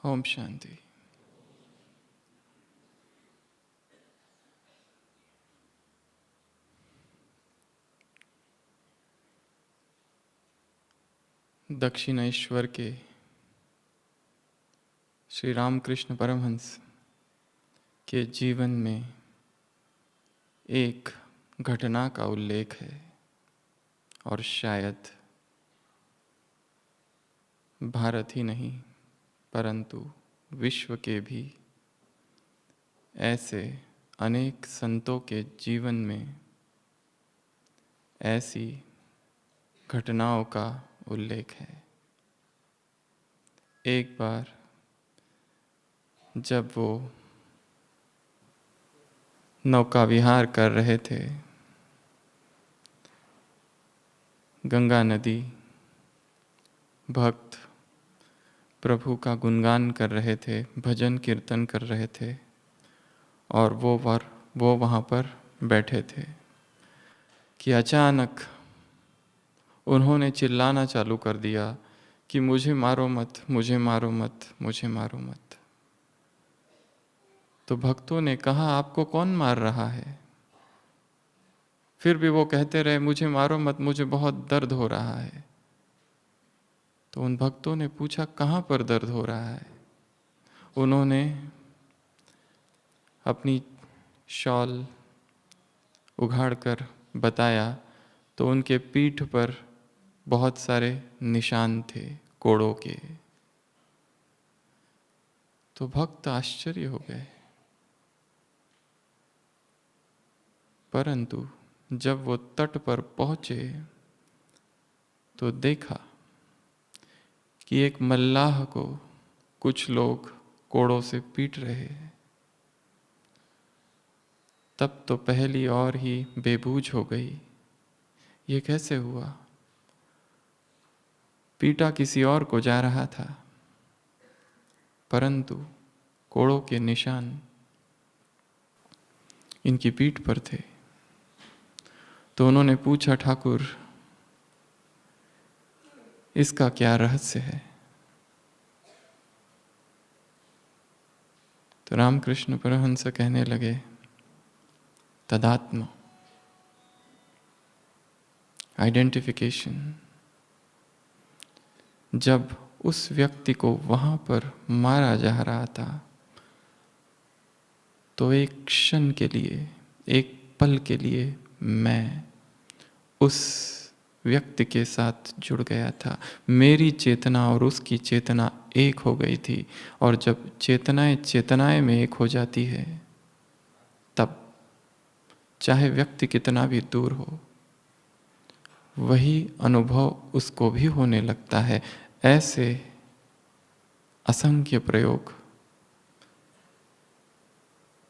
ओम शांति। दक्षिणेश्वर के श्री रामकृष्ण परमहंस के जीवन में एक घटना का उल्लेख है और शायद भारत ही नहीं परंतु विश्व के भी ऐसे अनेक संतों के जीवन में ऐसी घटनाओं का उल्लेख है। एक बार जब वो नौका विहार कर रहे थे, गंगा नदी, भक्त प्रभु का गुणगान कर रहे थे, भजन कीर्तन कर रहे थे और वो वहाँ पर बैठे थे कि अचानक उन्होंने चिल्लाना चालू कर दिया कि मुझे मारो मत, मुझे मारो मत, मुझे मारो मत। तो भक्तों ने कहा, आपको कौन मार रहा है? फिर भी वो कहते रहे, मुझे मारो मत, मुझे बहुत दर्द हो रहा है। तो उन भक्तों ने पूछा, कहाँ पर दर्द हो रहा है? उन्होंने अपनी शॉल उघाड़कर बताया तो उनके पीठ पर बहुत सारे निशान थे कोड़ों के। तो भक्त आश्चर्य हो गए, परंतु जब वो तट पर पहुंचे तो देखा कि एक मल्लाह को कुछ लोग कोड़ों से पीट रहे हैं। तब तो पहली और ही बेबूझ हो गई, ये कैसे हुआ? पीटा किसी और को जा रहा था, परंतु कोड़ों के निशान इनकी पीठ पर थे। तो उन्होंने पूछा, ठाकुर इसका क्या रहस्य है? तो रामकृष्ण परमहंस कहने लगे, तदात्म, आइडेंटिफिकेशन। जब उस व्यक्ति को वहां पर मारा जा रहा था तो एक क्षण के लिए, एक पल के लिए मैं उस व्यक्ति के साथ जुड़ गया था। मेरी चेतना और उसकी चेतना एक हो गई थी। और जब चेतनाएं चेतनाएं में एक हो जाती है, तब चाहे व्यक्ति कितना भी दूर हो, वही अनुभव उसको भी होने लगता है। ऐसे असंख्य प्रयोग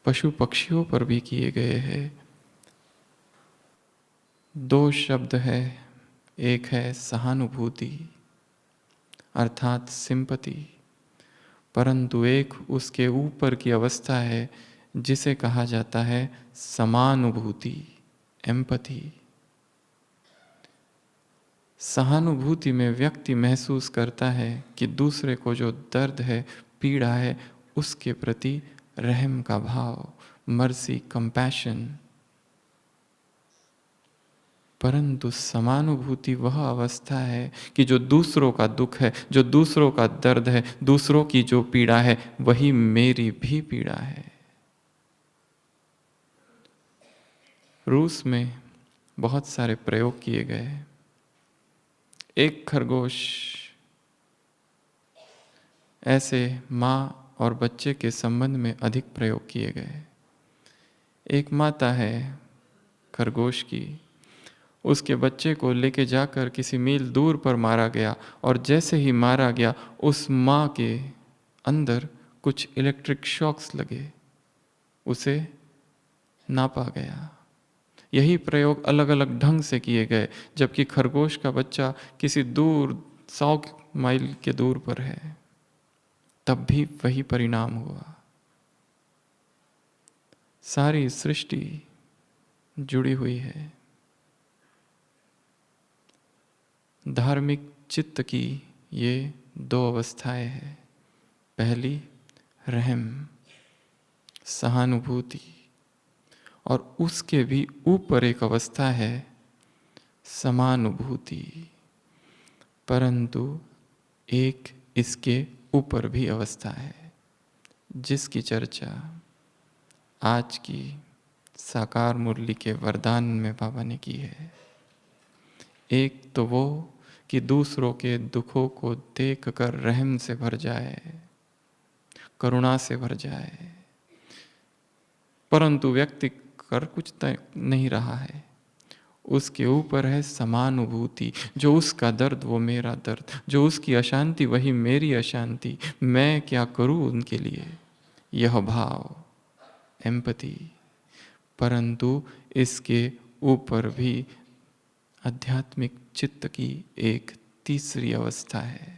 पशु पक्षियों पर भी किए गए हैं। दो शब्द है, एक है सहानुभूति अर्थात सिंपैथी, परंतु एक उसके ऊपर की अवस्था है जिसे कहा जाता है समानुभूति, एम्पैथी। सहानुभूति में व्यक्ति महसूस करता है कि दूसरे को जो दर्द है, पीड़ा है, उसके प्रति रहम का भाव, मर्सी, कंपैशन। परंतु समानुभूति वह अवस्था है कि जो दूसरों का दुख है, जो दूसरों का दर्द है, दूसरों की जो पीड़ा है, वही मेरी भी पीड़ा है। रूस में बहुत सारे प्रयोग किए गए। एक खरगोश, ऐसे माँ और बच्चे के संबंध में अधिक प्रयोग किए गए। एक माता है खरगोश की, उसके बच्चे को लेके जाकर किसी मील दूर पर मारा गया और जैसे ही मारा गया उस माँ के अंदर कुछ इलेक्ट्रिक शॉक्स लगे, उसे नापा गया। यही प्रयोग अलग अलग ढंग से किए गए, जबकि खरगोश का बच्चा किसी दूर 100 माइल के दूर पर है, तब भी वही परिणाम हुआ। सारी सृष्टि जुड़ी हुई है। धार्मिक चित्त की ये दो अवस्थाएं हैं, पहली रहम, सहानुभूति, और उसके भी ऊपर एक अवस्था है समानुभूति। परंतु एक इसके ऊपर भी अवस्था है जिसकी चर्चा आज की साकार मुरली के वरदान में बाबा ने की है। एक तो वो कि दूसरों के दुखों को देखकर रहम से भर जाए, करुणा से भर जाए, परंतु व्यक्ति कर कुछ नहीं रहा है। उसके ऊपर है समानुभूति, जो उसका दर्द वो मेरा दर्द, जो उसकी अशांति वही मेरी अशांति, मैं क्या करूं उनके लिए, यह भाव, एम्पैथी। परंतु इसके ऊपर भी आध्यात्मिक चित्त की एक तीसरी अवस्था है।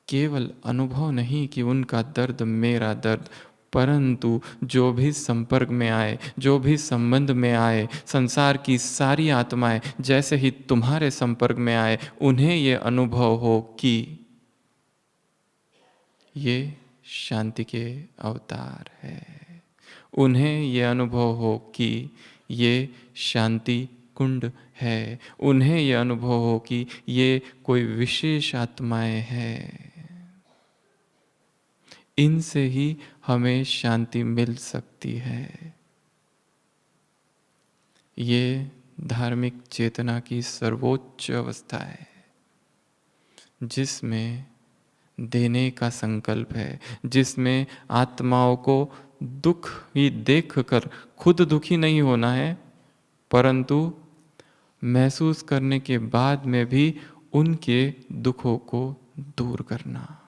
केवल अनुभव नहीं कि उनका दर्द मेरा दर्द, परंतु जो भी संपर्क में आए, जो भी संबंध में आए, संसार की सारी आत्माएं जैसे ही तुम्हारे संपर्क में आए, उन्हें ये अनुभव हो कि ये शांति के अवतार है। उन्हें ये अनुभव हो कि ये शांति कुंड है। उन्हें ये अनुभव हो कि ये कोई विशेष आत्माएं हैं। इनसे ही हमें शांति मिल सकती है। ये धार्मिक चेतना की सर्वोच्च अवस्था है जिसमें देने का संकल्प है, जिसमें आत्माओं को दुख ही देखकर खुद दुखी नहीं होना है, परंतु महसूस करने के बाद में भी उनके दुखों को दूर करना।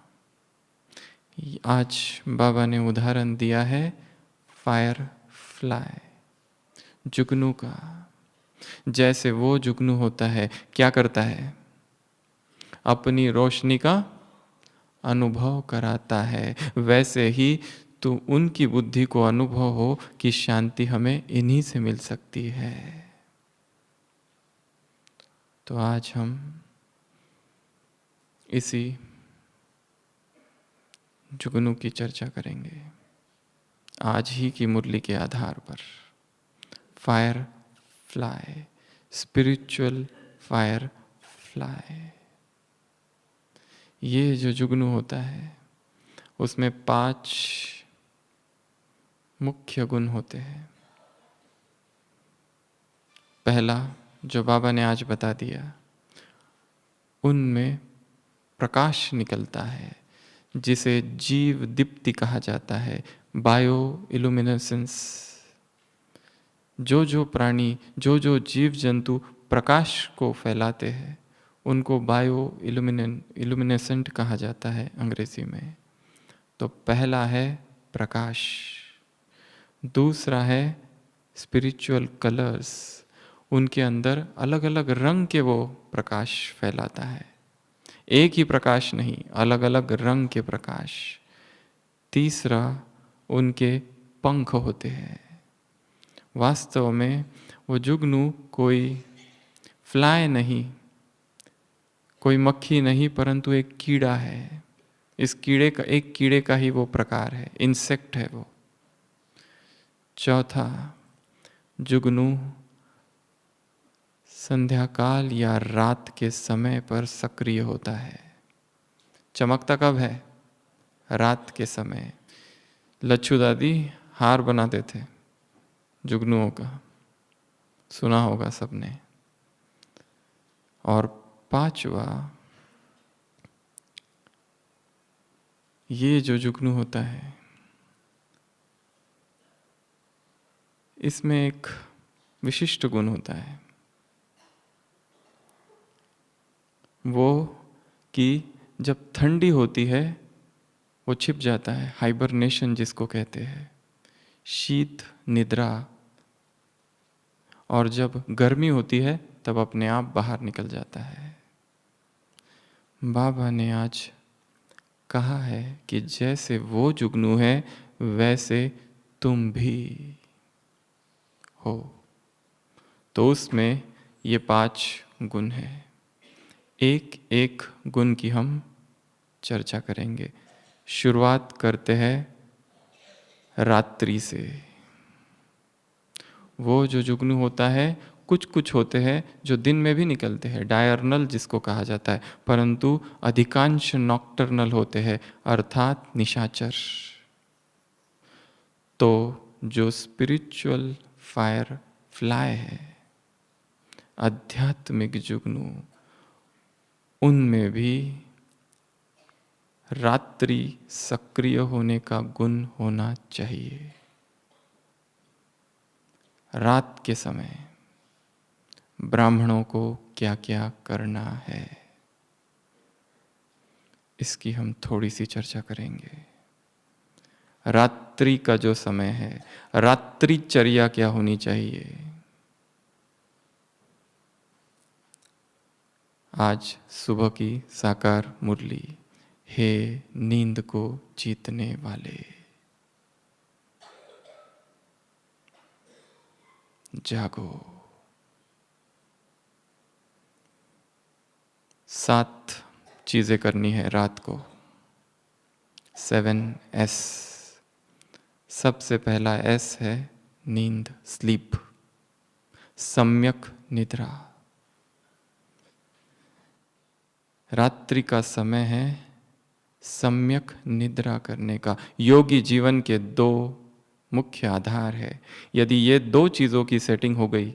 आज बाबा ने उदाहरण दिया है फायर फ्लाई, जुगनू का। जैसे वो जुगनू होता है, क्या करता है? अपनी रोशनी का अनुभव कराता है। वैसे ही तो उनकी बुद्धि को अनुभव हो कि शांति हमें इन्हीं से मिल सकती है। तो आज हम इसी जुगनू की चर्चा करेंगे, आज ही की मुरली के आधार पर। Fire fly, spiritual fire fly. ये जो जुगनू होता है उसमें 5 मुख्य गुण होते हैं। पहला जो बाबा ने आज बता दिया, उनमें प्रकाश निकलता है जिसे जीव दीप्ति कहा जाता है, बायो इल्यूमिनेसेंस। जो जो प्राणी, जो जो जीव जंतु प्रकाश को फैलाते हैं उनको बायो इल्यूमिनेसेंट कहा जाता है अंग्रेजी में। तो पहला है प्रकाश, दूसरा है स्पिरिचुअल कलर्स, उनके अंदर अलग अलग रंग के वो प्रकाश फैलाता है, एक ही प्रकाश नहीं, अलग अलग रंग के प्रकाश। तीसरा उनके पंख होते हैं। वास्तव में वो जुगनू कोई फ्लाई नहीं, कोई मक्खी नहीं, परंतु एक कीड़ा है। इस कीड़े का, एक कीड़े का ही वो प्रकार है, इंसेक्ट है वो। चौथा, जुगनू संध्या काल या रात के समय पर सक्रिय होता है। चमकता कब है? रात के समय। लच्छू दादी हार बनाते थे जुगनुओं का, सुना होगा सबने। और पांचवा, ये जो जुगनू होता है इसमें एक विशिष्ट गुण होता है, वो कि जब ठंडी होती है वो छिप जाता है, हाइबरनेशन जिसको कहते हैं, शीत निद्रा। और जब गर्मी होती है तब अपने आप बाहर निकल जाता है। बाबा ने आज कहा है कि जैसे वो जुगनू है वैसे तुम भी हो। तो उसमें ये 5 गुण हैं। एक एक गुण की हम चर्चा करेंगे। शुरुआत करते हैं रात्रि से। वो जो जुगनू होता है, कुछ कुछ होते हैं जो दिन में भी निकलते हैं, डायर्नल जिसको कहा जाता है, परंतु अधिकांश नॉक्टर्नल होते हैं, अर्थात निशाचर। तो जो स्पिरिचुअल फायर फ्लाई है, आध्यात्मिक जुगनू, उनमें भी रात्रि सक्रिय होने का गुण होना चाहिए। रात के समय ब्राह्मणों को क्या क्या करना है, इसकी हम थोड़ी सी चर्चा करेंगे। रात्रि का जो समय है, रात्रिचर्या क्या होनी चाहिए। आज सुबह की साकार मुरली, हे नींद को जीतने वाले, जागो। 7 चीजें करनी है रात को, 7S। सबसे पहला S है नींद, स्लीप, सम्यक निद्रा। रात्रि का समय है सम्यक निद्रा करने का। योगी जीवन के 2 मुख्य आधार है। यदि ये 2 चीजों की सेटिंग हो गई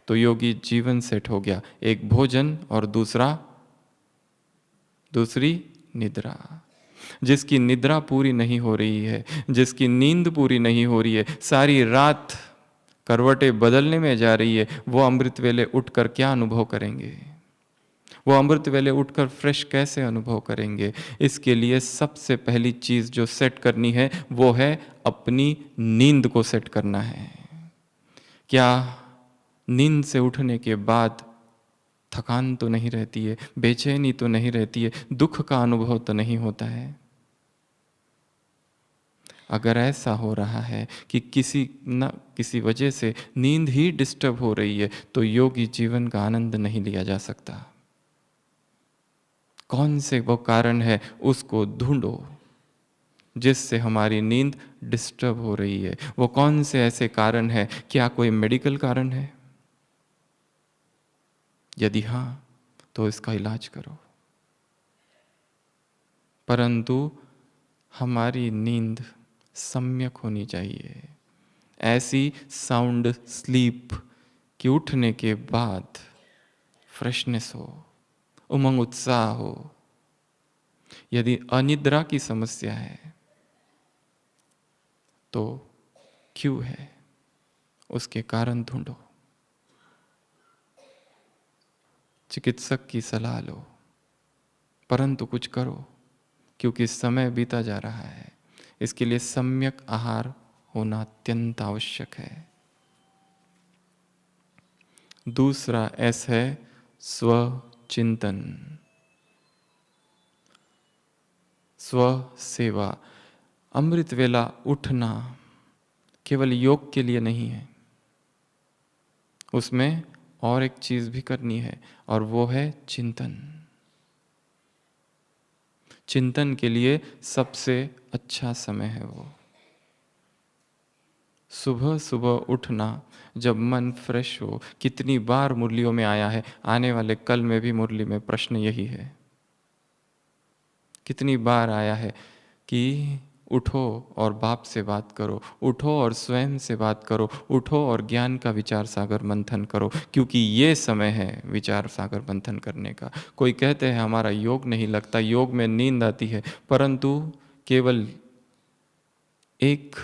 तो योगी जीवन सेट हो गया। एक भोजन और दूसरी निद्रा। जिसकी निद्रा पूरी नहीं हो रही है, जिसकी नींद पूरी नहीं हो रही है, सारी रात करवटें बदलने में जा रही है, वो अमृत वेले उठकर क्या अनुभव करेंगे। वो अमृत वेले उठकर फ्रेश कैसे अनुभव करेंगे। इसके लिए सबसे पहली चीज जो सेट करनी है वो है अपनी नींद को सेट करना है। क्या नींद से उठने के बाद थकान तो नहीं रहती है, बेचैनी तो नहीं रहती है, दुख का अनुभव तो नहीं होता है। अगर ऐसा हो रहा है कि किसी वजह से नींद ही डिस्टर्ब हो रही है, तो योगी जीवन का आनंद नहीं लिया जा सकता। कौन से वो कारण है, उसको ढूंढो जिससे हमारी नींद डिस्टर्ब हो रही है। वो कौन से ऐसे कारण है, क्या कोई मेडिकल कारण है? यदि हाँ, तो इसका इलाज करो। परंतु हमारी नींद सम्यक होनी चाहिए, ऐसी साउंड स्लीप कि उठने के बाद फ्रेशनेस हो, उमंग उत्साह हो। यदि अनिद्रा की समस्या है तो क्यों है, उसके कारण ढूंढो, चिकित्सक की सलाह लो, परंतु कुछ करो, क्योंकि समय बीता जा रहा है। इसके लिए सम्यक आहार होना अत्यंत आवश्यक है। दूसरा एस है स्वचिंतन, स्व सेवा। अमृत वेला उठना केवल योग के लिए नहीं है, उसमें और एक चीज भी करनी है, और वो है चिंतन। चिंतन के लिए सबसे अच्छा समय है वो सुबह सुबह उठना, जब मन फ्रेश हो। कितनी बार मुरलियों में आया है, आने वाले कल में भी मुरली में प्रश्न यही है। कितनी बार आया है कि उठो और बाप से बात करो, उठो और स्वयं से बात करो, उठो और ज्ञान का विचार सागर मंथन करो, क्योंकि ये समय है विचार सागर मंथन करने का। कोई कहते हैं हमारा योग नहीं लगता, योग में नींद आती है, परंतु केवल एक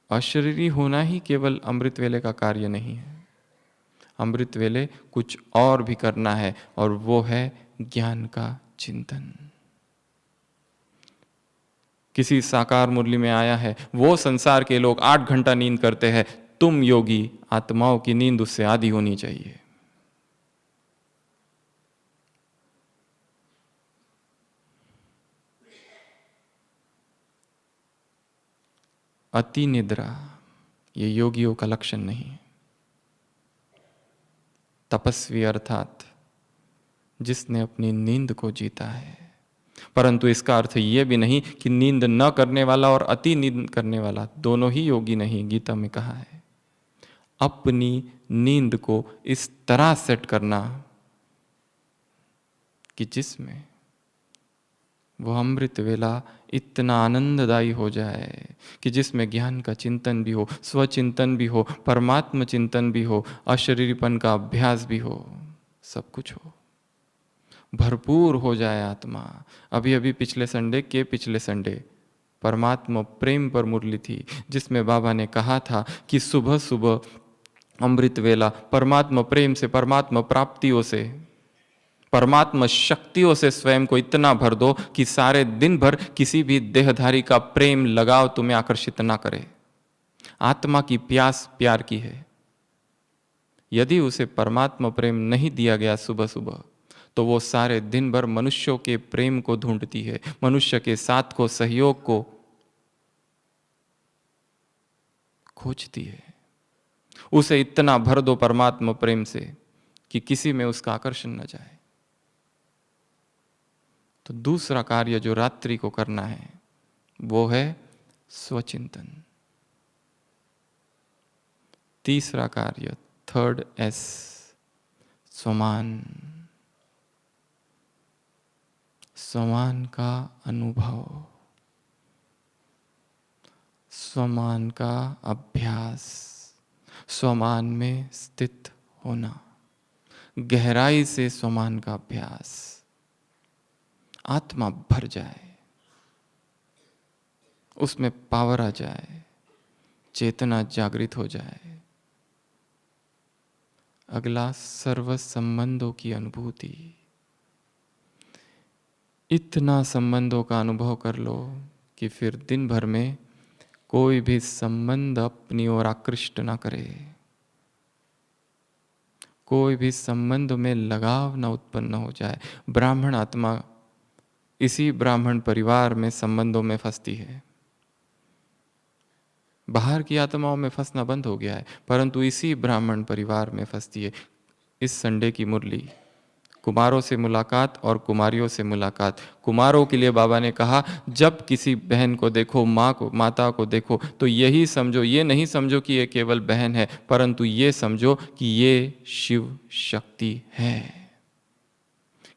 अशरीरी होना ही केवल अमृत वेले का कार्य नहीं है। अमृत वेले कुछ और भी करना है, और वो है ज्ञान का चिंतन। किसी साकार मुरली में आया है, वो संसार के लोग 8 घंटा नींद करते हैं, तुम योगी आत्माओं की नींद उससे आधी होनी चाहिए। अति निद्रा ये योगियों का लक्षण नहीं है। तपस्वी अर्थात जिसने अपनी नींद को जीता है, परंतु इसका अर्थ ये भी नहीं कि नींद न करने वाला और अति नींद करने वाला दोनों ही योगी नहीं। गीता में कहा है अपनी नींद को इस तरह सेट करना कि जिसमें वो अमृत वेला इतना आनंददायी हो जाए कि जिसमें ज्ञान का चिंतन भी हो, स्वचिंतन भी हो, परमात्म चिंतन भी हो, अशरीरीपन का अभ्यास भी हो, सब कुछ हो, भरपूर हो जाए आत्मा। अभी अभी पिछले संडे परमात्मा प्रेम पर मुरली थी, जिसमें बाबा ने कहा था कि सुबह सुबह अमृत वेला परमात्मा प्रेम से, परमात्मा प्राप्तियों से, परमात्मा शक्तियों से स्वयं को इतना भर दो कि सारे दिन भर किसी भी देहधारी का प्रेम लगाव तुम्हें आकर्षित ना करे। आत्मा की प्यास प्यार की है। यदि उसे परमात्मा प्रेम नहीं दिया गया सुबह सुबह, तो वो सारे दिन भर मनुष्यों के प्रेम को ढूंढती है, मनुष्य के साथ को, सहयोग को खोजती है। उसे इतना भर दो परमात्मा प्रेम से कि किसी में उसका आकर्षण न जाए। तो दूसरा कार्य जो रात्रि को करना है वो है स्वचिंतन। तीसरा कार्य, थर्ड एस, स्वमान। स्वमान का अनुभव, स्वमान का अभ्यास, स्वमान में स्थित होना, गहराई से स्वमान का अभ्यास। आत्मा भर जाए, उसमें पावर आ जाए, चेतना जागृत हो जाए। अगला, सर्व संबंधों की अनुभूति। इतना संबंधों का अनुभव कर लो कि फिर दिन भर में कोई भी संबंध अपनी ओर आकृष्ट ना करे, कोई भी संबंध में लगाव न उत्पन्न हो जाए। ब्राह्मण आत्मा इसी ब्राह्मण परिवार में संबंधों में फंसती है। बाहर की आत्माओं में फंसना बंद हो गया है, परंतु इसी ब्राह्मण परिवार में फंसती है। इस संडे की मुरली, कुमारों से मुलाकात और कुमारियों से मुलाकात। कुमारों के लिए बाबा ने कहा, जब किसी बहन को देखो, माँ को, माता को देखो, तो यही समझो, ये नहीं समझो कि ये केवल बहन है, परंतु ये समझो कि ये शिव शक्ति है।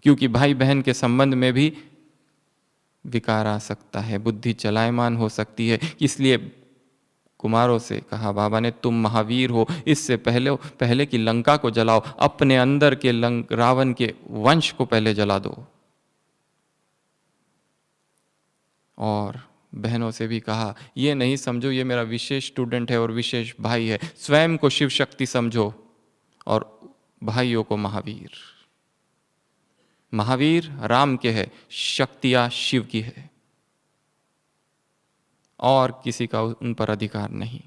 क्योंकि भाई बहन के संबंध में भी विकार आ सकता है, बुद्धि चलायमान हो सकती है। इसलिए कुमारों से कहा बाबा ने, तुम महावीर हो, इससे पहले कि लंका को जलाओ, अपने अंदर के रावण के वंश को पहले जला दो। और बहनों से भी कहा, ये नहीं समझो ये मेरा विशेष स्टूडेंट है और विशेष भाई है, स्वयं को शिव शक्ति समझो और भाइयों को महावीर। महावीर राम के है, शक्तियां शिव की है और किसी का उन पर अधिकार नहीं।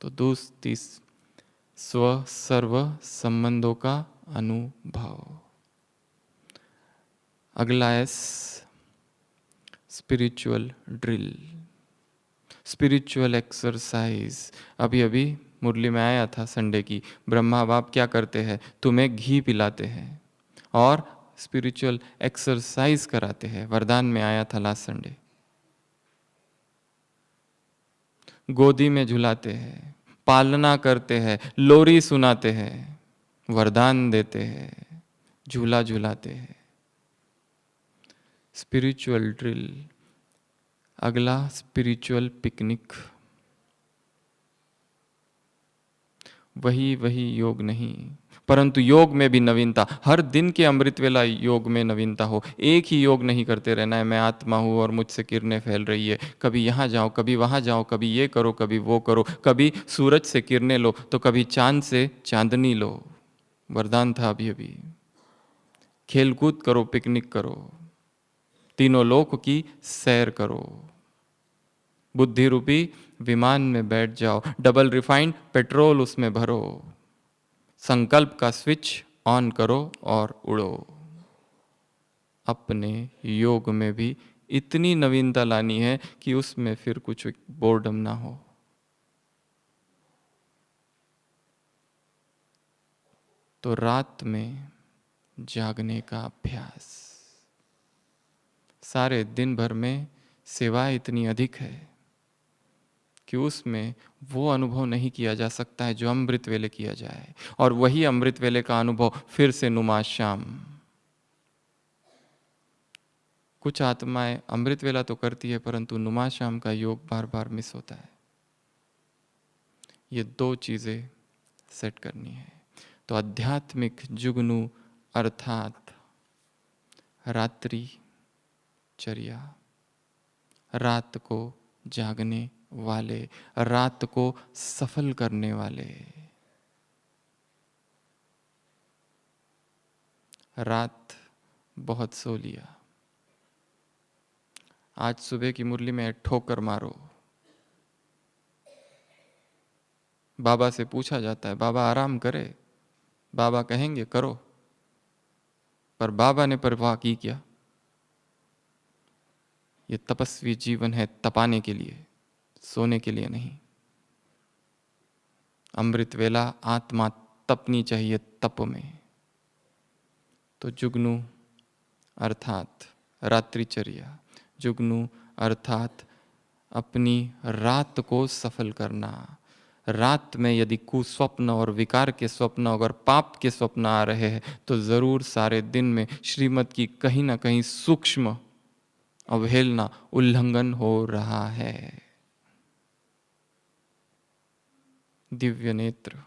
तो दोस्ती, स्व सर्व संबंधों का अनुभव। अगला है स्पिरिचुअल ड्रिल, स्पिरिचुअल एक्सरसाइज। अभी अभी मुरली में आया था संडे की, ब्रह्मा बाप क्या करते हैं, तुम्हें घी पिलाते हैं और स्पिरिचुअल एक्सरसाइज कराते हैं। वरदान में आया था लास्ट संडे। गोदी में झुलाते हैं, पालना करते हैं, लोरी सुनाते हैं, वरदान देते हैं, झूला झुलाते हैं। Spiritual drill. अगला, स्पिरिचुअल पिकनिक। वही योग नहीं, परंतु योग में भी नवीनता। हर दिन के अमृत वेला योग में नवीनता हो। एक ही योग नहीं करते रहना है, मैं आत्मा हूँ और मुझसे किरणें फैल रही है, कभी यहाँ जाओ, कभी वहाँ जाओ, कभी ये करो, कभी वो करो, कभी सूरज से किरणें लो तो कभी चांद से चांदनी लो। वरदान था अभी अभी। खेलकूद करो, पिकनिक करो, तीनों लोक की सैर करो। बुद्धि रूपी विमान में बैठ जाओ, डबल रिफाइंड पेट्रोल उसमें भरो, संकल्प का स्विच ऑन करो और उड़ो। अपने योग में भी इतनी नवीनता लानी है कि उसमें फिर कुछ बोर्डम ना हो। तो रात में जागने का अभ्यास। सारे दिन भर में सेवा इतनी अधिक है कि उसमें वो अनुभव नहीं किया जा सकता है जो अमृत वेले किया जाए, और वही अमृत वेले का अनुभव फिर से नुमा शाम। कुछ आत्माएं अमृत वेला तो करती है परंतु नुमा शाम का योग बार बार मिस होता है। ये दो चीजें सेट करनी है। तो आध्यात्मिक जुगनू अर्थात रात्रि चर्या, रात को जागने वाले, रात को सफल करने वाले। रात बहुत सो लिया, आज सुबह की मुरली में ठोकर मारो। बाबा से पूछा जाता है बाबा आराम करे, बाबा कहेंगे करो, पर बाबा ने परवाह की क्या? ये तपस्वी जीवन है तपाने के लिए, सोने के लिए नहीं। अमृत वेला आत्मा तपनी चाहिए तप में। तो जुगनू अर्थात रात्रिचर्या, जुगनू अर्थात अपनी रात को सफल करना। रात में यदि कुस्वप्न और विकार के स्वप्न अगर पाप के स्वप्न आ रहे हैं तो जरूर सारे दिन में श्रीमत की कहीं ना कहीं सूक्ष्म अवहेलना, उल्लंघन हो रहा है। दिव्य नेत्र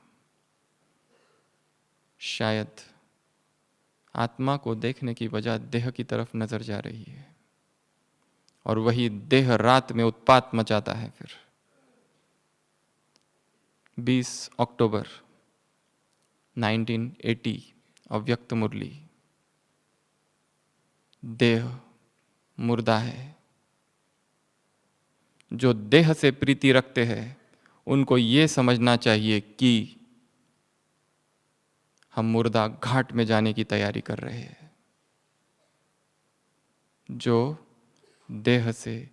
शायद आत्मा को देखने की बजाय देह की तरफ नजर जा रही है, और वही देह रात में उत्पात मचाता है। फिर 20 अक्टूबर 1980 अव्यक्त मुरली। देह मुर्दा है। जो देह से प्रीति रखते हैं उनको ये समझना चाहिए कि हम मुर्दा घाट में जाने की तैयारी कर रहे हैं। जो देह से,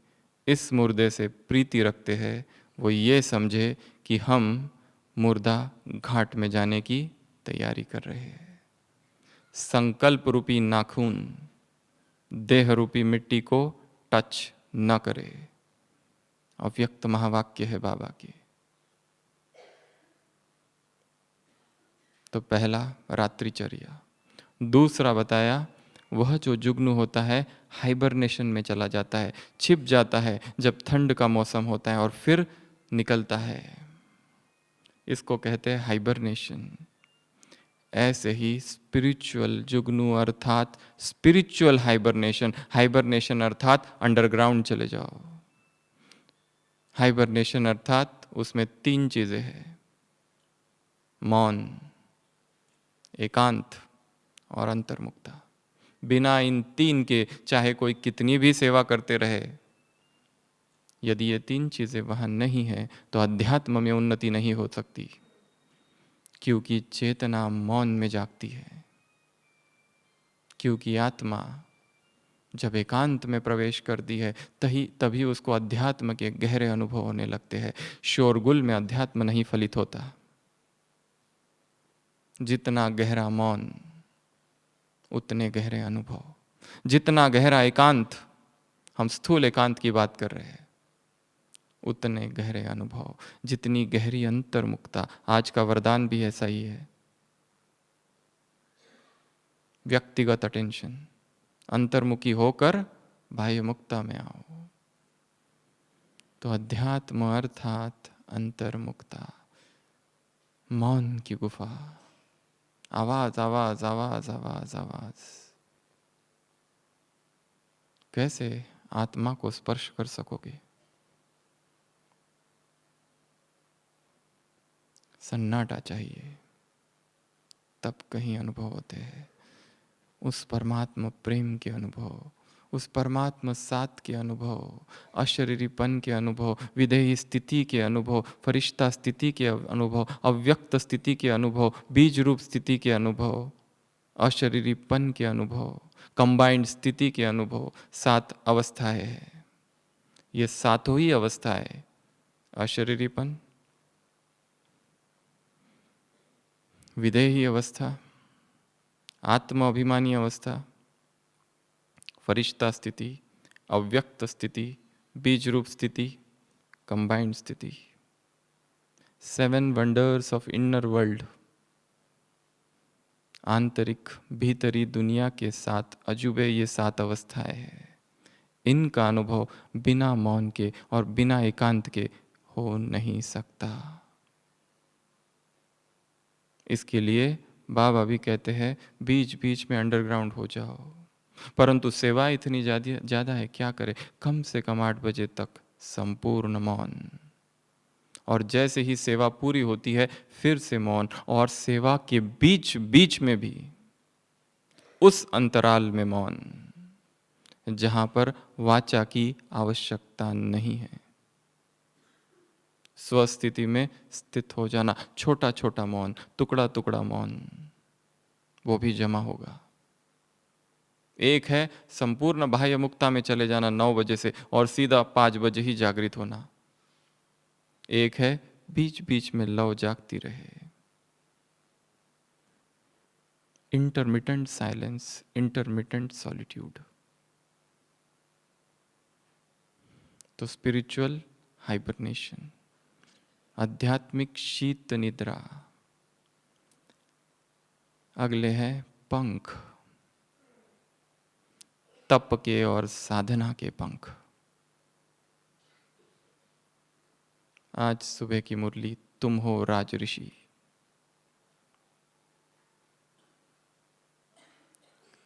इस मुर्दे से प्रीति रखते हैं वो ये समझे कि हम मुर्दा घाट में जाने की तैयारी कर रहे हैं। संकल्प रूपी नाखून देह रूपी मिट्टी को टच न करे। अव्यक्त महावाक्य है बाबा की। तो पहला रात्रिचर्या। दूसरा बताया वह जो जुगनू होता है हाइबरनेशन में चला जाता है, छिप जाता है जब ठंड का मौसम होता है और फिर निकलता है। इसको कहते हैं हाइबरनेशन। ऐसे ही स्पिरिचुअल जुगनू अर्थात स्पिरिचुअल हाइबरनेशन, हाइबरनेशन अर्थात अंडरग्राउंड चले जाओ। हाइबरनेशन अर्थात उसमें 3 चीजें हैं, मौन, एकांत और अंतर्मुक्ता। बिना इन 3 के चाहे कोई कितनी भी सेवा करते रहे, यदि ये 3 चीजें वहां नहीं है तो अध्यात्म में उन्नति नहीं हो सकती, क्योंकि चेतना मौन में जागती है। क्योंकि आत्मा जब एकांत में प्रवेश करती है तभी उसको अध्यात्म के गहरे अनुभव होने लगते हैं। शोरगुल में अध्यात्म नहीं फलित होता। जितना गहरा मौन उतने गहरे अनुभव, जितना गहरा एकांत, हम स्थूल एकांत की बात कर रहे हैं, उतने गहरे अनुभव, जितनी गहरी अंतर्मुक्ता। आज का वरदान भी ऐसा ही है, व्यक्तिगत अटेंशन। अंतर्मुखी होकर बाह्य मुक्ता में आओ। तो अध्यात्म अर्थात अंतर्मुक्ता, मौन की गुफा। आवाज आवाज आवाज आवाज आवाज। कैसे आत्मा को स्पर्श कर सकोगे? सन्नाटा चाहिए, तब कहीं अनुभव होते हैं। उस परमात्मा प्रेम के अनुभव, उस परमात्मा साथ के अनुभव, अशरीरीपन के अनुभव, विदेही स्थिति के अनुभव, फरिश्ता स्थिति के अनुभव, अव्यक्त स्थिति के अनुभव, बीज रूप स्थिति के अनुभव, अशरीरीपन के अनुभव, कंबाइंड स्थिति के अनुभव। 7 अवस्थाएं हैं। ये 7 ही अवस्थाएं, अशरीरीपन, विदेही अवस्था, आत्म अभिमानी अवस्था, फरिश्ता स्थिति, अव्यक्त स्थिति, बीज रूप स्थिति, कंबाइंड स्थिति। 7 वंडर्स ऑफ इनर वर्ल्ड, आंतरिक भीतरी दुनिया के 7 अजूबे, ये 7 अवस्थाएं हैं। इनका अनुभव बिना मौन के और बिना एकांत के हो नहीं सकता। इसके लिए बाबा भी कहते हैं बीच बीच में अंडरग्राउंड हो जाओ, परंतु सेवा इतनी ज़्यादा है, क्या करे, कम से कम 8 बजे तक संपूर्ण मौन, और जैसे ही सेवा पूरी होती है फिर से मौन, और सेवा के बीच बीच में भी उस अंतराल में मौन जहाँ पर वाचा की आवश्यकता नहीं है। स्वस्थिति में स्थित हो जाना, छोटा छोटा मौन, टुकड़ा टुकड़ा मौन, वो भी जमा होगा। एक है संपूर्ण बाह्य मुक्ता में चले जाना 9 बजे से और सीधा 5 बजे ही जागृत होना। एक है बीच बीच में लौ जागती रहे। Intermittent silence, intermittent solitude. तो स्पिरिचुअल हाइबरनेशन, आध्यात्मिक शीत निद्रा। अगले है पंख, तप के और साधना के पंख। आज सुबह की मुरली, तुम हो राज ऋषि।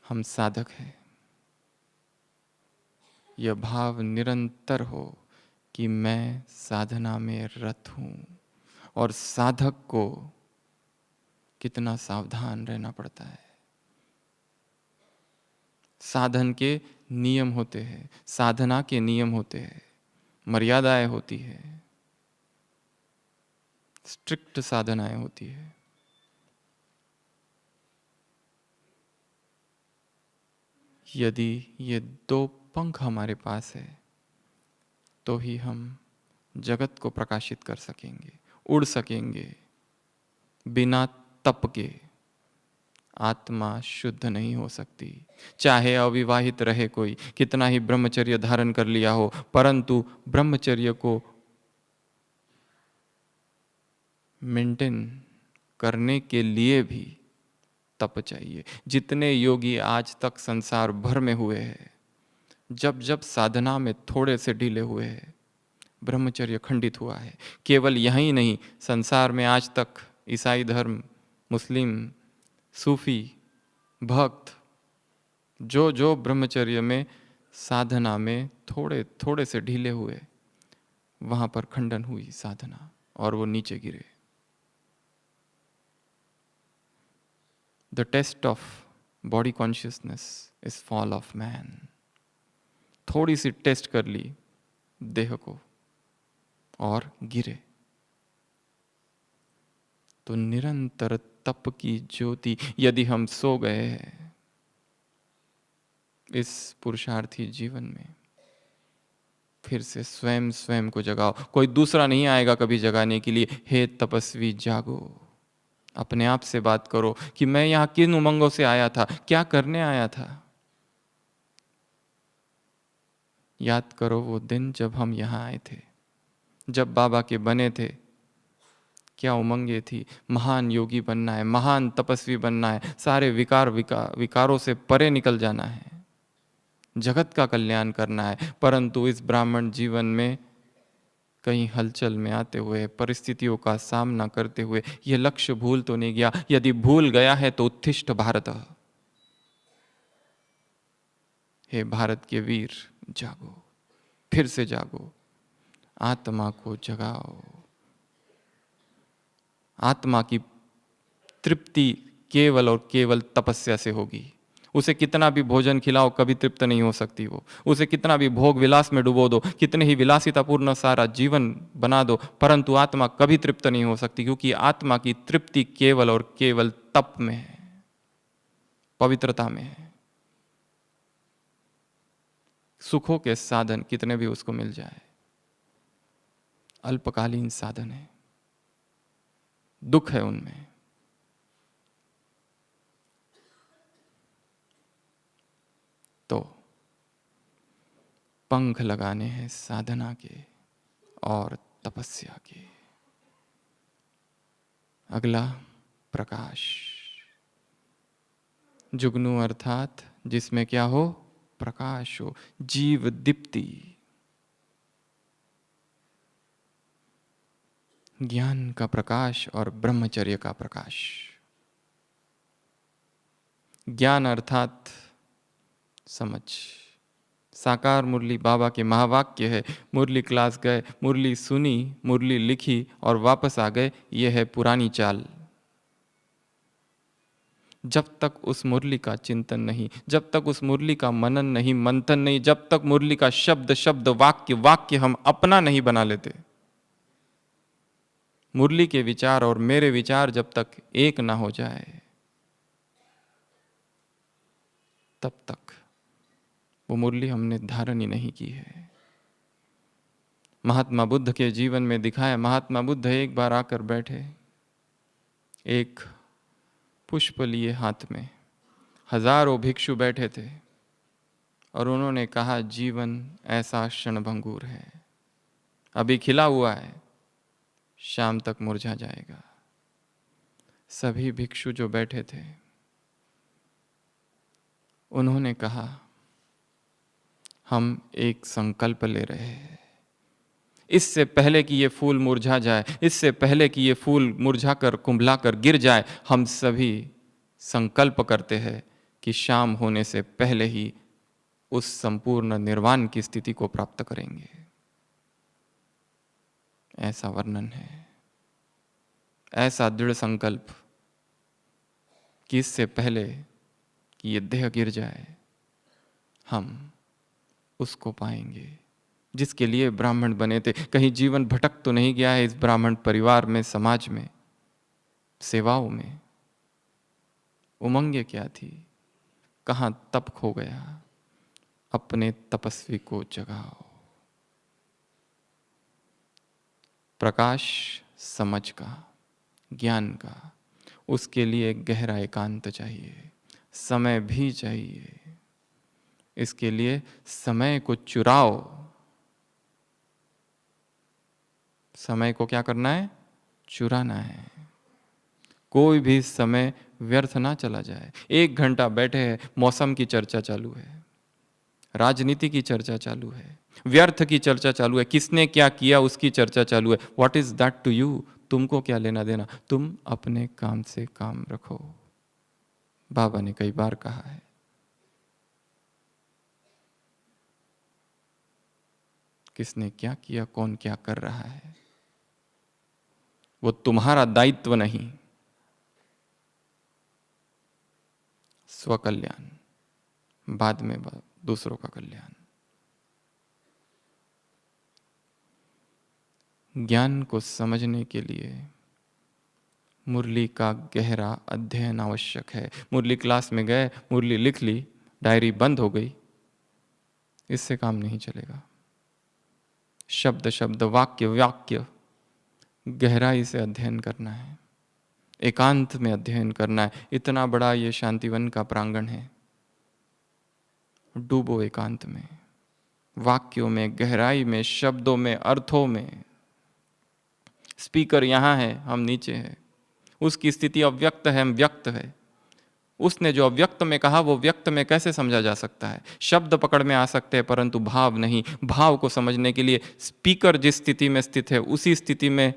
हम साधक हैं। यह भाव निरंतर हो कि मैं साधना में रत हूं, और साधक को कितना सावधान रहना पड़ता है। साधन के नियम होते हैं, साधना के नियम होते हैं, मर्यादाएं होती है, स्ट्रिक्ट साधनाएं होती है। यदि ये 2 पंख हमारे पास है तो ही हम जगत को प्रकाशित कर सकेंगे, उड़ सकेंगे। बिना तप के आत्मा शुद्ध नहीं हो सकती। चाहे अविवाहित रहे कोई, कितना ही ब्रह्मचर्य धारण कर लिया हो, परंतु ब्रह्मचर्य को मेंटेन करने के लिए भी तप चाहिए। जितने योगी आज तक संसार भर में हुए हैं, जब जब साधना में थोड़े से ढीले हुए हैं, ब्रह्मचर्य खंडित हुआ है। केवल यही नहीं, संसार में आज तक ईसाई धर्म, मुस्लिम, सूफी, भक्त, जो जो ब्रह्मचर्य में साधना में थोड़े थोड़े से ढीले हुए, वहां पर खंडन हुई साधना और वो नीचे गिरे। The taste of body consciousness is fall of man. थोड़ी सी टेस्ट कर ली देह को और गिरे। तो निरंतर तप की ज्योति, यदि हम सो गए हैं इस पुरुषार्थी जीवन में, फिर से स्वयं स्वयं को जगाओ। कोई दूसरा नहीं आएगा कभी जगाने के लिए। हे तपस्वी जागो, अपने आप से बात करो कि मैं यहाँ किन उमंगों से आया था, क्या करने आया था। याद करो वो दिन जब हम यहाँ आए थे, जब बाबा के बने थे, क्या उमंगे थी। महान योगी बनना है, महान तपस्वी बनना है, सारे विकारों से परे निकल जाना है, जगत का कल्याण करना है। परंतु इस ब्राह्मण जीवन में कहीं हलचल में आते हुए, परिस्थितियों का सामना करते हुए, यह लक्ष्य भूल तो नहीं गया। यदि भूल गया है तो उत्तिष्ठ भारत, हे भारत के वीर जागो, फिर से जागो, आत्मा को जगाओ। आत्मा की तृप्ति केवल और केवल तपस्या से होगी। उसे कितना भी भोजन खिलाओ कभी तृप्त नहीं हो सकती वो। उसे कितना भी भोग विलास में डुबो दो, कितने ही विलासितापूर्ण सारा जीवन बना दो, परंतु आत्मा कभी तृप्त नहीं हो सकती, क्योंकि आत्मा की तृप्ति केवल और केवल तप में है, पवित्रता में है। सुखों के साधन कितने भी उसको मिल जाए, अल्पकालीन साधन है, दुख है उनमें। पंख लगाने हैं साधना के और तपस्या के। अगला प्रकाश, जुगनू अर्थात जिसमें क्या हो, प्रकाश हो, जीव दीप्ति, ज्ञान का प्रकाश और ब्रह्मचर्य का प्रकाश। ज्ञान अर्थात समझ। साकार मुरली बाबा के महावाक्य है, मुरली क्लास गए, मुरली सुनी, मुरली लिखी और वापस आ गए, यह है पुरानी चाल। जब तक उस मुरली का चिंतन नहीं, जब तक उस मुरली का मनन नहीं, मंथन नहीं, जब तक मुरली का शब्द शब्द वाक्य वाक्य हम अपना नहीं बना लेते, मुरली के विचार और मेरे विचार जब तक एक ना हो जाए, तब तक वो मुरली हमने धारण ही नहीं की है। महात्मा बुद्ध के जीवन में दिखाया, महात्मा बुद्ध एक बार आकर बैठे, एक पुष्प लिए हाथ में, हजारों भिक्षु बैठे थे और उन्होंने कहा, जीवन ऐसा क्षणभंगुर है, अभी खिला हुआ है, शाम तक मुरझा जाएगा। सभी भिक्षु जो बैठे थे उन्होंने कहा, हम एक संकल्प ले रहे हैं, इससे पहले कि ये फूल मुरझा जाए, इससे पहले कि ये फूल मुरझा कर कुंभला कर गिर जाए, हम सभी संकल्प करते हैं कि शाम होने से पहले ही उस संपूर्ण निर्वाण की स्थिति को प्राप्त करेंगे। ऐसा वर्णन है, ऐसा दृढ़ संकल्प कि इससे पहले कि ये देह गिर जाए हम उसको पाएंगे जिसके लिए ब्राह्मण बने थे। कहीं जीवन भटक तो नहीं गया है इस ब्राह्मण परिवार में, समाज में, सेवाओं में? उमंगे क्या थी, कहाँ तप खो गया? अपने तपस्वी को जगाओ। प्रकाश समझ का, ज्ञान का, उसके लिए गहरा एकांत चाहिए, समय भी चाहिए। इसके लिए समय को चुराओ। समय को क्या करना है? चुराना है। कोई भी समय व्यर्थ ना चला जाए। 1 घंटा बैठे हैं, मौसम की चर्चा चालू है, राजनीति की चर्चा चालू है, व्यर्थ की चर्चा चालू है, किसने क्या किया उसकी चर्चा चालू है। What is that to you? तुमको क्या लेना देना? तुम अपने काम से काम रखो। बाबा ने कई बार कहा है, किसने क्या किया, कौन क्या कर रहा है, वो तुम्हारा दायित्व नहीं। स्वकल्याण, बाद में दूसरों का कल्याण। ज्ञान को समझने के लिए मुरली का गहरा अध्ययन आवश्यक है। मुरली क्लास में गए, मुरली लिख ली, डायरी बंद हो गई, इससे काम नहीं चलेगा। शब्द शब्द, वाक्य वाक्य गहराई से अध्ययन करना है, एकांत में अध्ययन करना है। इतना बड़ा ये शांतिवन का प्रांगण है, डूबो एकांत में, वाक्यों में, गहराई में, शब्दों में, अर्थों में। स्पीकर यहाँ है, हम नीचे हैं, उसकी स्थिति अव्यक्त है, हम व्यक्त है। उसने जो अव्यक्त में कहा वो व्यक्त में कैसे समझा जा सकता है? शब्द पकड़ में आ सकते हैं परंतु भाव नहीं। भाव को समझने के लिए स्पीकर जिस स्थिति में स्थित है उसी स्थिति में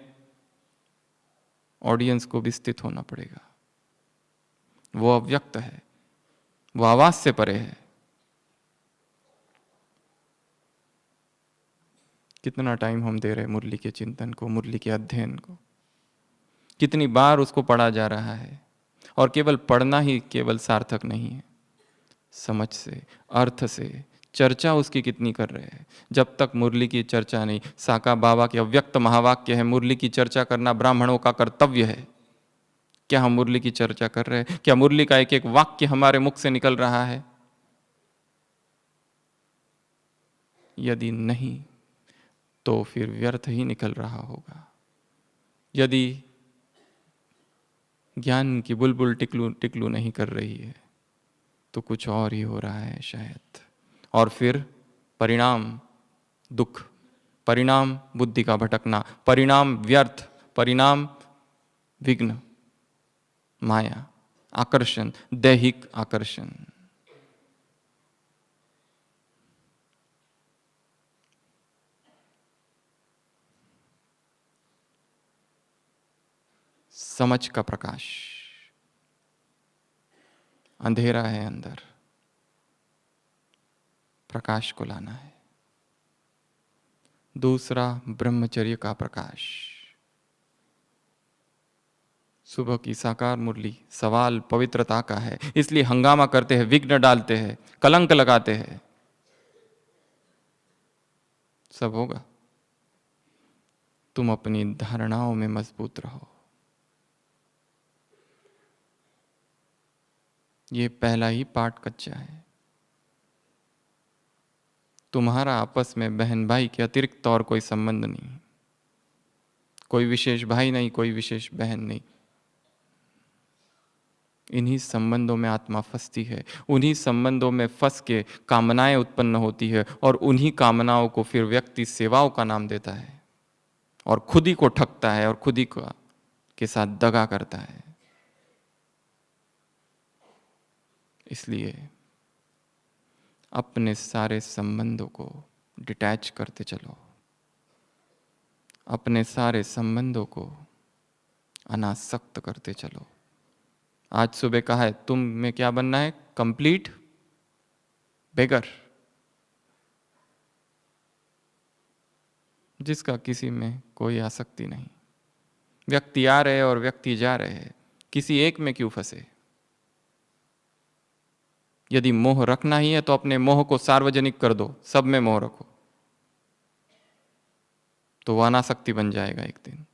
ऑडियंस को भी स्थित होना पड़ेगा। वो अव्यक्त है, वो आवाज से परे है। कितना टाइम हम दे रहे हैं मुरली के चिंतन को, मुरली के अध्ययन को? कितनी बार उसको पढ़ा जा रहा है? और केवल पढ़ना ही केवल सार्थक नहीं है, समझ से, अर्थ से चर्चा उसकी कितनी कर रहे हैं। जब तक मुरली की चर्चा नहीं, साका बाबा के अव्यक्त महावाक्य है, मुरली की चर्चा करना ब्राह्मणों का कर्तव्य है। क्या हम मुरली की चर्चा कर रहे हैं? क्या मुरली का एक एक वाक्य हमारे मुख से निकल रहा है? यदि नहीं तो फिर व्यर्थ ही निकल रहा होगा। यदि ज्ञान की बुलबुल टिकलू टिकलू नहीं कर रही है तो कुछ और ही हो रहा है शायद। और फिर परिणाम दुख, परिणाम बुद्धि का भटकना, परिणाम व्यर्थ, परिणाम विघ्न, माया, आकर्षण, दैहिक आकर्षण। समझ का प्रकाश, अंधेरा है अंदर, प्रकाश को लाना है। दूसरा ब्रह्मचर्य का प्रकाश। सुबह की साकार मुरली सवाल पवित्रता का है, इसलिए हंगामा करते हैं, विघ्न डालते हैं, कलंक लगाते हैं। सब होगा, तुम अपनी धारणाओं में मजबूत रहो। ये पहला ही पाठ कच्चा है। तुम्हारा आपस में बहन भाई के अतिरिक्त और कोई संबंध नहीं, कोई विशेष भाई नहीं, कोई विशेष बहन नहीं। इन्हीं संबंधों में आत्मा फंसती है, उन्हीं संबंधों में फंस के कामनाएं उत्पन्न होती है, और उन्हीं कामनाओं को फिर व्यक्ति सेवाओं का नाम देता है और खुद ही को ठगता है और खुद ही के साथ दगा करता है। इसलिए अपने सारे संबंधों को डिटैच करते चलो, अपने सारे संबंधों को अनासक्त करते चलो। आज सुबह कहा है तुम में क्या बनना है? कंप्लीट बेगर, जिसका किसी में कोई आसक्ति नहीं। व्यक्ति आ रहे और व्यक्ति जा रहे हैं, किसी एक में क्यों फंसे? यदि मोह रखना ही है तो अपने मोह को सार्वजनिक कर दो, सब में मोह रखो, तो वह अनासक्ति बन जाएगा एक दिन।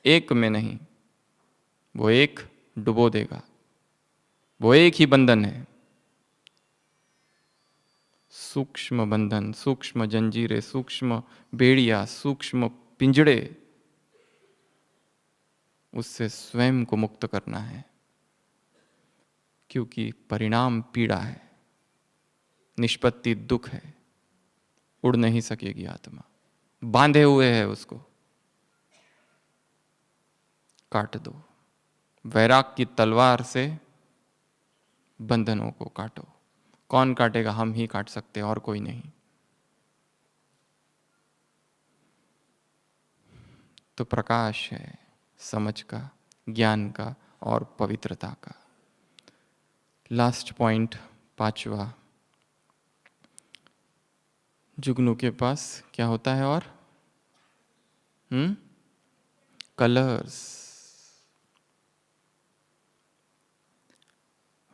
एक में नहीं, वो एक डुबो देगा, वो एक ही बंधन है। सूक्ष्म बंधन, सूक्ष्म जंजीरें, सूक्ष्म बेड़िया, सूक्ष्म पिंजड़े, उससे स्वयं को मुक्त करना है, क्योंकि परिणाम पीड़ा है, निष्पत्ति दुख है। उड़ नहीं सकेगी आत्मा, बांधे हुए है, उसको काट दो। वैराग की तलवार से बंधनों को काटो। कौन काटेगा? हम ही काट सकते हैं, और कोई नहीं। तो प्रकाश है समझ का, ज्ञान का और पवित्रता का। लास्ट पॉइंट, पांचवा, जुगनू के पास क्या होता है? और कलर्स।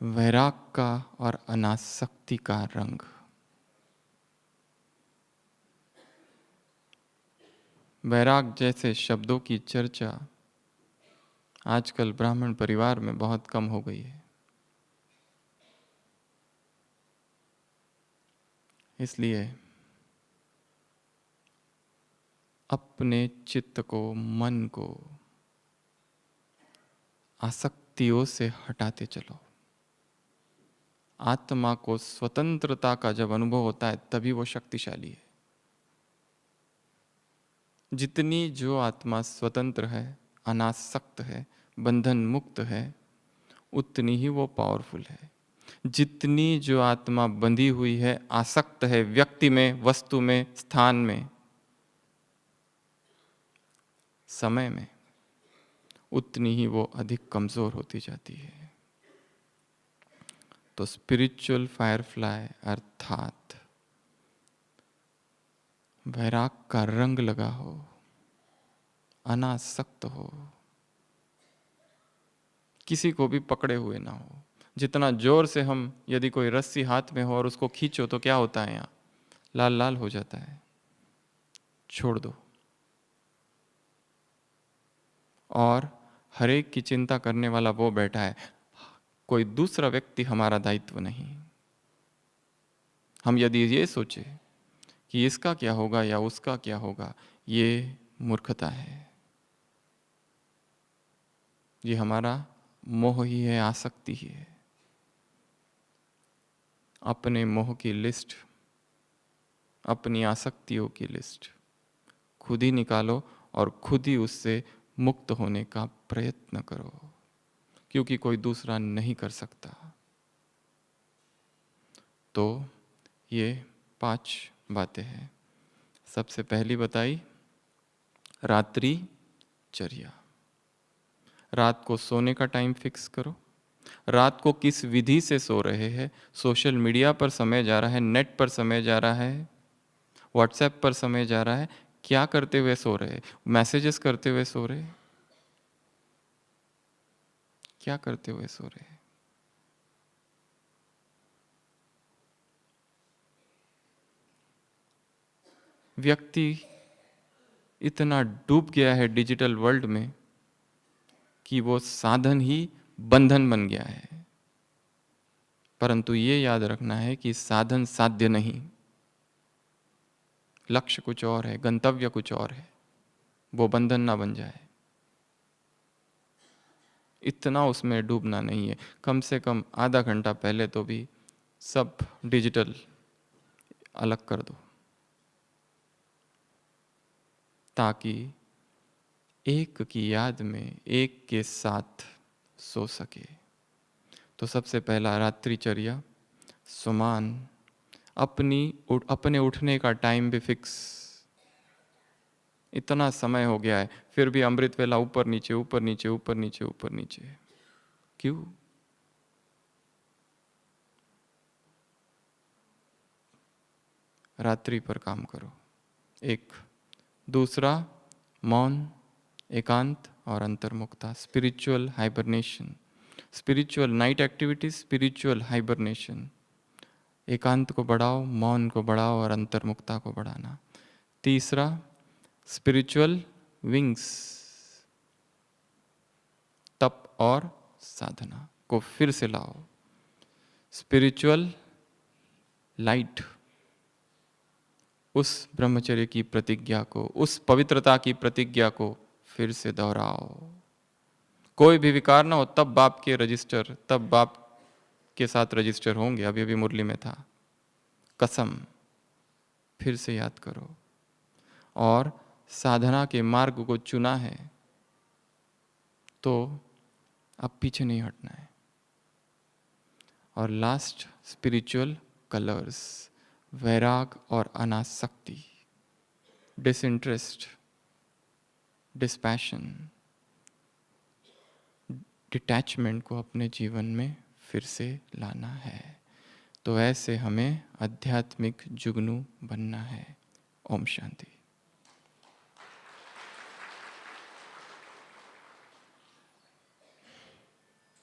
वैराग का और अनासक्ति का रंग। वैराग जैसे शब्दों की चर्चा आजकल ब्राह्मण परिवार में बहुत कम हो गई है। इसलिए अपने चित्त को, मन को आसक्तियों से हटाते चलो। आत्मा को स्वतंत्रता का जब अनुभव होता है तभी वो शक्तिशाली है। जितनी जो आत्मा स्वतंत्र है, अनासक्त है, बंधन मुक्त है, उतनी ही वो पावरफुल है। जितनी जो आत्मा बंधी हुई है, आसक्त है व्यक्ति में, वस्तु में, स्थान में, समय में, उतनी ही वो अधिक कमजोर होती जाती है। तो स्पिरिचुअल फायरफ्लाई अर्थात वैराग का रंग लगा हो, अनासक्त हो, किसी को भी पकड़े हुए ना हो। जितना जोर से हम, यदि कोई रस्सी हाथ में हो और उसको खींचो तो क्या होता है? यहाँ लाल लाल हो जाता है। छोड़ दो। और हर एक की चिंता करने वाला वो बैठा है, कोई दूसरा व्यक्ति हमारा दायित्व नहीं। हम यदि ये सोचे कि इसका क्या होगा या उसका क्या होगा, ये मूर्खता है। ये हमारा मोह ही है, आसक्ति ही है। अपने मोह की लिस्ट अपनी आसक्तियों की लिस्ट खुद ही निकालो और खुद ही उससे मुक्त होने का प्रयत्न करो, क्योंकि कोई दूसरा नहीं कर सकता। तो ये 5 बातें हैं। सबसे पहली बताई रात्रि चर्या। रात को सोने का टाइम फिक्स करो। रात को किस विधि से सो रहे हैं? सोशल मीडिया पर समय जा रहा है, नेट पर समय जा रहा है, व्हाट्सएप पर समय जा रहा है, क्या करते हुए सो रहे? मैसेजेस करते हुए सो रहे? क्या करते हुए सो रहे? व्यक्ति इतना डूब गया है डिजिटल वर्ल्ड में कि वो साधन ही बंधन बन गया है। परंतु ये याद रखना है कि साधन साध्य नहीं, लक्ष्य कुछ और है, गंतव्य कुछ और है, वो बंधन ना बन जाए। इतना उसमें डूबना नहीं है। कम से कम आधा घंटा पहले तो भी सब डिजिटल अलग कर दो, ताकि एक की याद में एक के साथ सो सके। तो सबसे पहला रात्रिचर्या, सुमान, अपने उठने का टाइम भी फिक्स। इतना समय हो गया है फिर भी अमृत वेला ऊपर नीचे ऊपर नीचे ऊपर नीचे ऊपर नीचे, क्यों? रात्रि पर काम करो। एक दूसरा, मौन, एकांत और अंतर्मुक्ता, spiritual hibernation, spiritual night activities, spiritual hibernation. एकांत को बढ़ाओ, मौन को बढ़ाओ और अंतर्मुक्ता को बढ़ाना। तीसरा, स्पिरिचुअल विंग्स, तप और साधना को फिर से लाओ। स्पिरिचुअल लाइट, उस ब्रह्मचर्य की प्रतिज्ञा को, उस पवित्रता की प्रतिज्ञा को फिर से दोहराओ। कोई भी विकार ना हो तब बाप के रजिस्टर, तब बाप के साथ रजिस्टर होंगे। अभी अभी मुरली में था, कसम, फिर से याद करो। और साधना के मार्ग को चुना है तो अब पीछे नहीं हटना है। और लास्ट, स्पिरिचुअल कलर्स, वैराग और अनासक्ति, डिसइंटरेस्ट, डिस्पैशन, डिटैचमेंट को अपने जीवन में फिर से लाना है। तो ऐसे हमें आध्यात्मिक जुगनू बनना है। ओम शांति।